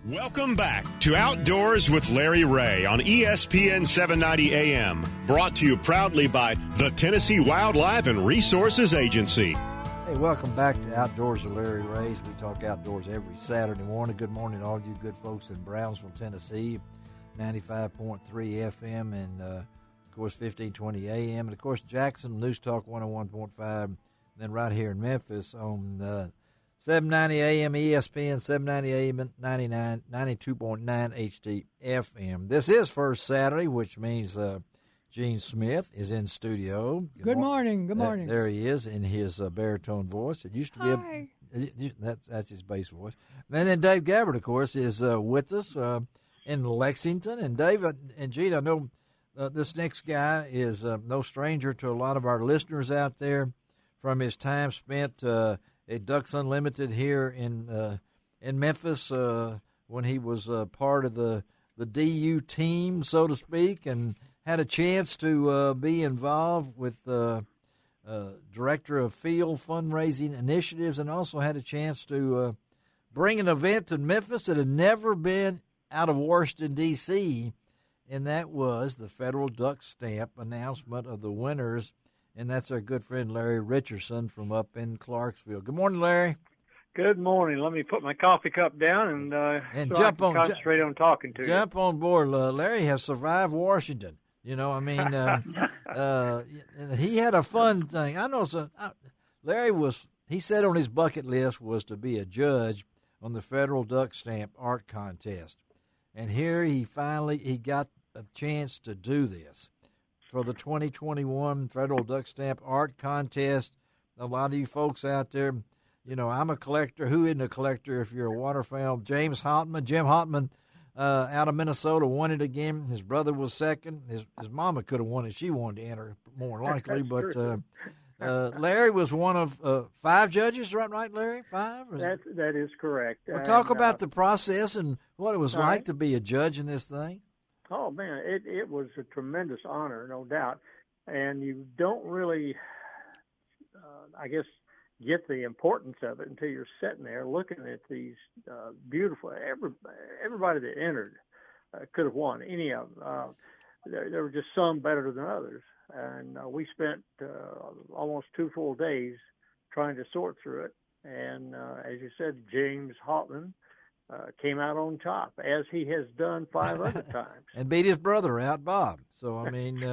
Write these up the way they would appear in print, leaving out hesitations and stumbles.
Welcome back to Outdoors with Larry Ray on ESPN 790 AM, brought to you proudly by the Tennessee Wildlife and Resources Agency. Hey, welcome back to Outdoors with Larry Ray. We talk outdoors every Saturday morning. Good morning to all you good folks in Brownsville, Tennessee, 95.3 FM and, of course, 1520 AM. And, of course, Jackson, News Talk 101.5, and then right here in Memphis on 790 AM ESPN, 790 AM 92.9 HD FM. This is First Saturday, which means Gene Smith is in studio. Good morning. Good morning. There he is in his baritone voice. It used to be Hi. That's his bass voice. And then Dave Gabbard, of course, is with us in Lexington. And Dave and Gene, I know this next guy is no stranger to a lot of our listeners out there from his time spent at Ducks Unlimited here in Memphis when he was part of the DU team, so to speak, and had a chance to be involved with Director of Field Fundraising Initiatives, and also had a chance to bring an event to Memphis that had never been out of Washington, D.C., and that was the Federal Duck Stamp announcement of the winners. And that's our good friend Larry Richardson from up in Clarksville. Good morning, Larry. Good morning. Let me put my coffee cup down and so jump I can concentrate on talking to you. Jump on board. Larry has survived Washington. You know, I mean, he had a fun thing. I know. Larry he said on his bucket list was to be a judge on the Federal Duck Stamp Art Contest, and here he got a chance to do this. For the 2021 Federal Duck Stamp Art Contest. A lot of you folks out there, you know, I'm a collector. Who isn't a collector if you're a waterfowl? Jim Hotman, out of Minnesota, won it again. His brother was second. His mama could have won it. She wanted to enter, more likely. But Larry was one of 5 judges, right, Larry? 5? That is correct. Well, talk about the process and what it was like to be a judge in this thing. Oh, man, it was a tremendous honor, no doubt. And you don't really, I guess, get the importance of it until you're sitting there looking at these beautiful, everybody that entered could have won, any of them. There were just some better than others. And we spent almost 2 full days trying to sort through it. And as you said, James Hotman came out on top, as he has done 5 other times. And beat his brother out, Bob. So, I mean,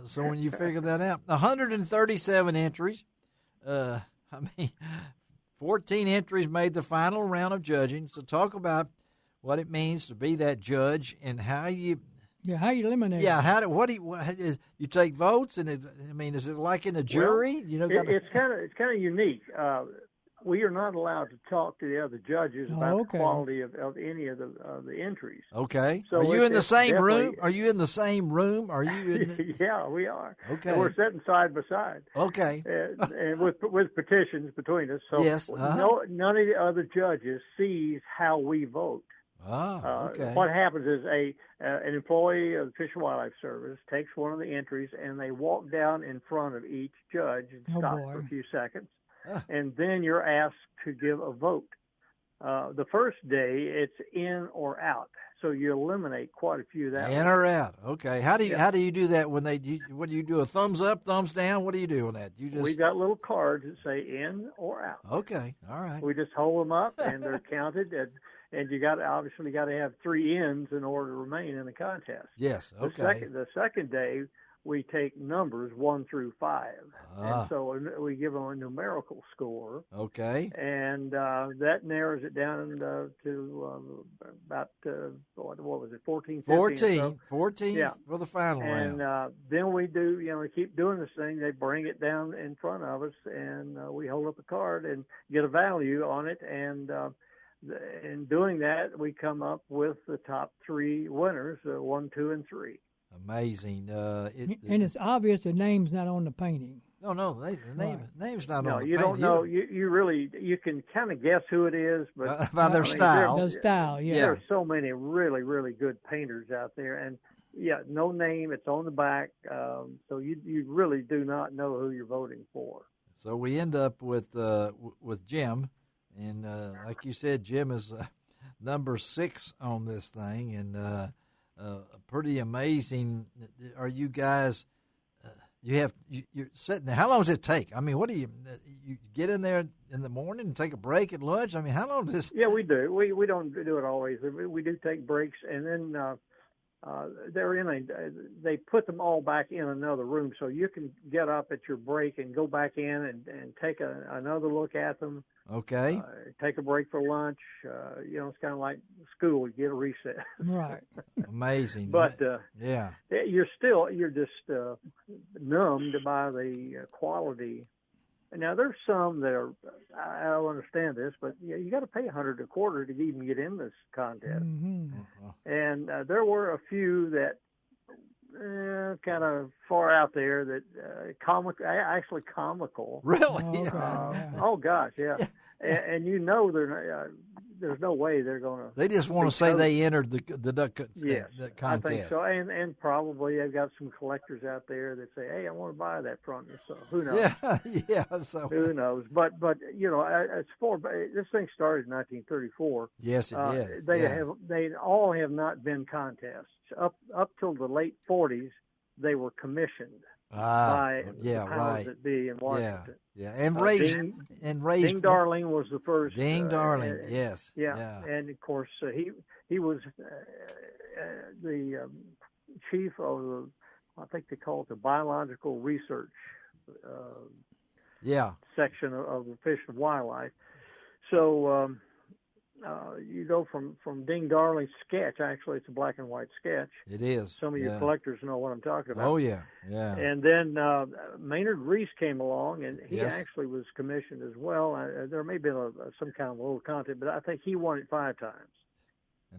so when you figure that out, 137 entries, 14 entries made the final round of judging. So talk about what it means to be that judge and how you... Yeah, how you eliminate it. Yeah, you take votes, and is it like in a jury? Well, you know, it's kind of unique. We are not allowed to talk to the other judges about the quality of any of the entries. Okay. So are you in the same room? Are you in the same room? Are you? In Yeah, we are. Okay. And we're sitting side by side. Okay. And with petitions between us. So yes. None of the other judges sees how we vote. Okay. What happens is an employee of the Fish and Wildlife Service takes one of the entries and they walk down in front of each judge and stop for a few seconds. And then you're asked to give a vote. The first day, it's in or out, so you eliminate quite a few that way. In or out. Okay. How do you do that when what do you do? A thumbs up, thumbs down? What do you do on that? We got little cards that say in or out. Okay. All right. We just hold them up and they're counted, and you obviously got to have 3 ins in order to remain in the contest. Yes. Okay. The second day, we take numbers 1 through 5, and so we give them a numerical score. Okay. And that narrows it down to about what was it, 14, 15? 14 yeah. For the final round. And then we do, we keep doing this thing. They bring it down in front of us, and we hold up a card and get a value on it. And in doing that, we come up with the top 3 winners, 1, 2, and 3. Amazing. And it's obvious the name's not on the painting. No, the name's not on the painting. No, you don't know. You can kind of guess who it is, but by their style. Their style, yeah. There are so many really, really good painters out there, and no name. It's on the back, so you really do not know who you're voting for. So we end up with Jim, and like you said, Jim is number 6 on this thing, and pretty amazing. Are you guys? You're sitting there. How long does it take? I mean, what do you get in there in the morning and take a break at lunch? I mean, how long does this? Yeah, we do. We don't do it always. We do take breaks, and then they put them all back in another room, so you can get up at your break and go back in and take another look at them. Okay. Take a break for lunch. It's kind of like school. You get a reset. Right. Amazing. But yeah, you're just numbed by the quality. Now there's some that are. I don't understand this, but you got to pay $100 a quarter to even get in this contest. Mm-hmm. And there were a few that kind of far out there that actually comical. Really? Okay. Oh gosh, yeah. And there's no way they're going to. They just want to say they entered the duck yes, the contest. I think so. And probably they've got some collectors out there that say, "Hey, I want to buy that from you." So who knows? Yeah. So who knows? But as far this thing started in 1934. Yes, it did. They all have not been contests up till the late 40s. They were commissioned by the powers that be in Washington. Yeah, and raised. Ding Darling was the first. Ding Darling, yes. Yeah, and of course he was the chief of I think they call it the biological research section of the Fish and Wildlife. So you go from Ding Darling's sketch. Actually, it's a black and white sketch. It is. Some of your collectors know what I'm talking about. Oh, yeah. And then Maynard Reese came along, and he actually was commissioned as well. There may have been some kind of a little contest, but I think he won it 5 times.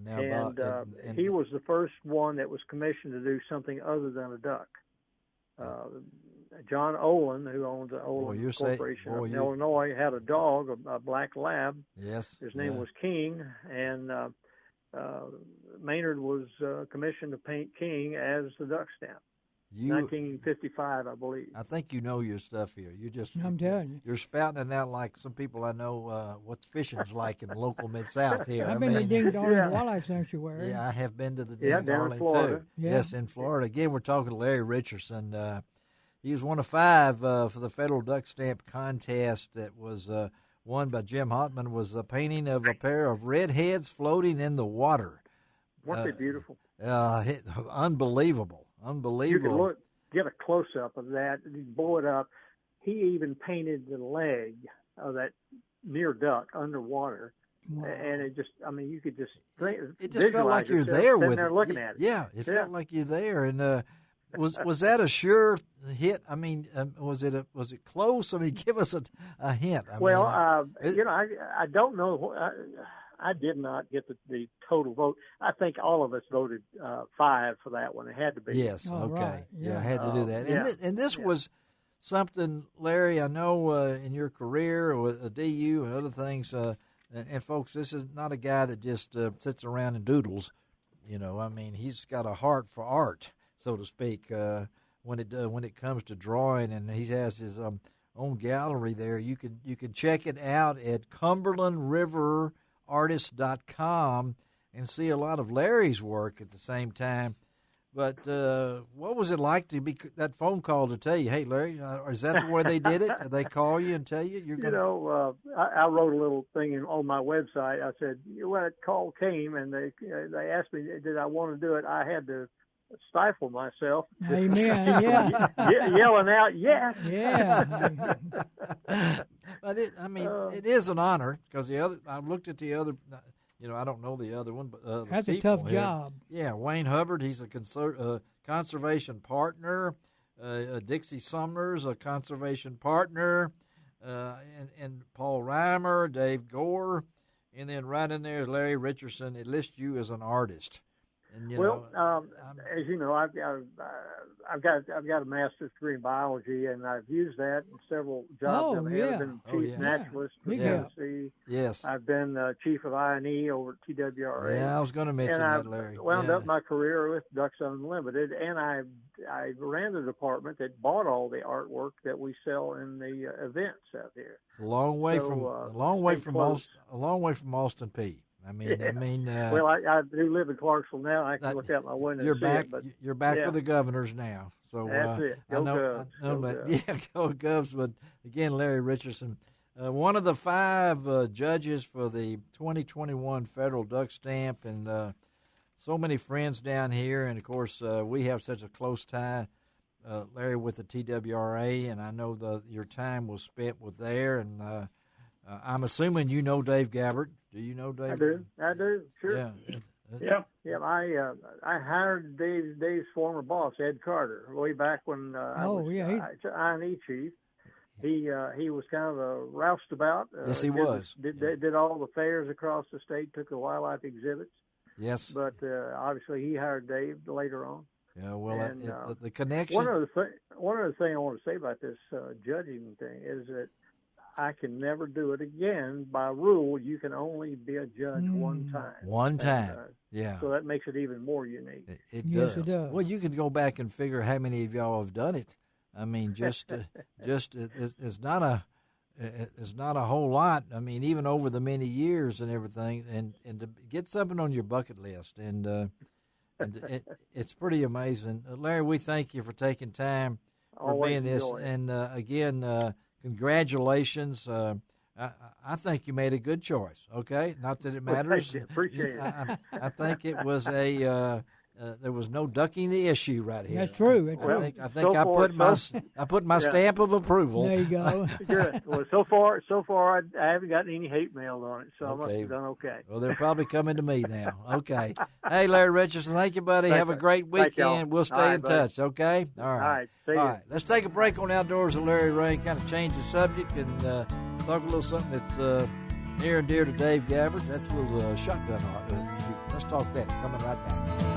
And he was the first one that was commissioned to do something other than a duck. John Olin, who owned the Olin Corporation in Illinois, had a dog, a black lab. Yes. His name was King, and Maynard was commissioned to paint King as the duck stamp. 1955, I believe. I think you know your stuff here. I'm telling you. You're spouting it out like some people I know what fishing's like in the local Mid-South here. I've been to Ding Darling Wildlife Sanctuary. Yeah, I have been to the Ding Darling, Florida. too. Yeah. Yes, in Florida. Again, we're talking to Larry Richardson. He was one of 5 for the Federal Duck Stamp Contest that was won by Jim Hotman. Was a painting of a pair of redheads floating in the water. Weren't they beautiful? Unbelievable. You can get a close-up of that, and you blow it up. He even painted the leg of that near duck underwater. Wow. And it just, you could just think. It just felt like you're there with it. Looking at it. Yeah, it felt like you're there. And was that a sure hit? I mean, was it close? I mean, give us a hint. I don't know. I did not get the total vote. I think all of us voted 5 for that one. It had to be. Yes. Oh, okay. Right. Yeah, I had to do that. And this was something, Larry. I know in your career with DU and other things. And folks, this is not a guy that just sits around and doodles. He's got a heart for art, so to speak. When it comes to drawing, and he has his own gallery there. You can check it out at CumberlandRiverArtist.com and see a lot of Larry's work at the same time. But what was it like to be that phone call to tell you, hey, Larry, is that the way they did it? Did they call you and tell you you're going to? I wrote a little thing on my website. I said, when that call came and they asked me, did I want to do it? I had to stifle myself. Amen. Yeah. Yelling out, yes. Yeah. But it is an honor because I looked at the other. I don't know the other one, but that's a tough job. Yeah, Wayne Hubbard, he's a conservation partner. Dixie Sumner's a conservation partner, and Paul Reimer, Dave Gore, and then right in there is Larry Richardson. It lists you as an artist. And, as you know, I've got a master's degree in biology, and I've used that in several jobs. I've been chief naturalist for Tennessee. Yes, I've been chief of I&E over at TWRA. Yeah, I was going to mention that, Larry. And I wound up my career with Ducks Unlimited, and I ran the department that bought all the artwork that we sell in the events out there. A long way from Austin Peay. I mean. Well, I do live in Clarksville now. I can look out my window. You're and back. see it, but You're back with the Governors now. So that's it. Go Govs. I know that. Yeah, go Govs. But again, Larry Richardson, one of the 5 judges for the 2021 Federal Duck Stamp, and so many friends down here. And of course, we have such a close tie, Larry, with the TWRA, and I know your time was spent with there. And I'm assuming you know Dave Gabbard. Do you know Dave? I do. Sure. Yeah. Yeah. I hired Dave's former boss, Ed Carter, way back when I was I&E chief. He was kind of a roustabout. Yes, he was. Did all the fairs across the state, took the wildlife exhibits. Yes. But obviously he hired Dave later on. Yeah, well, and, the connection. One other thing I want to say about this judging thing is that I can never do it again. By rule, you can only be a judge one time. One time, yeah. So that makes it even more unique. It does. Yes, it does. Well, you can go back and figure how many of y'all have done it. I mean, it's not a whole lot. I mean, even over the many years and everything, and to get something on your bucket list, and it's pretty amazing. Larry, we thank you for taking time for being this, and again. Congratulations. I think you made a good choice, okay? Not that it matters. Well, appreciate it. I think it was there was no ducking the issue right here. That's true. I think I put my stamp of approval. There you go. Good. Well, so far I haven't gotten any hate mail on it, so I must have done okay. Well, they're probably coming to me now. Okay. Hey, Larry Richardson, thank you, buddy. Have a great weekend. We'll stay in touch, okay? All right. See you. All right. Let's take a break on Outdoors with Larry Ray, kind of change the subject and talk a little something that's near and dear to Dave Gabbard. That's a little shotgun. Let's talk that. Coming right back.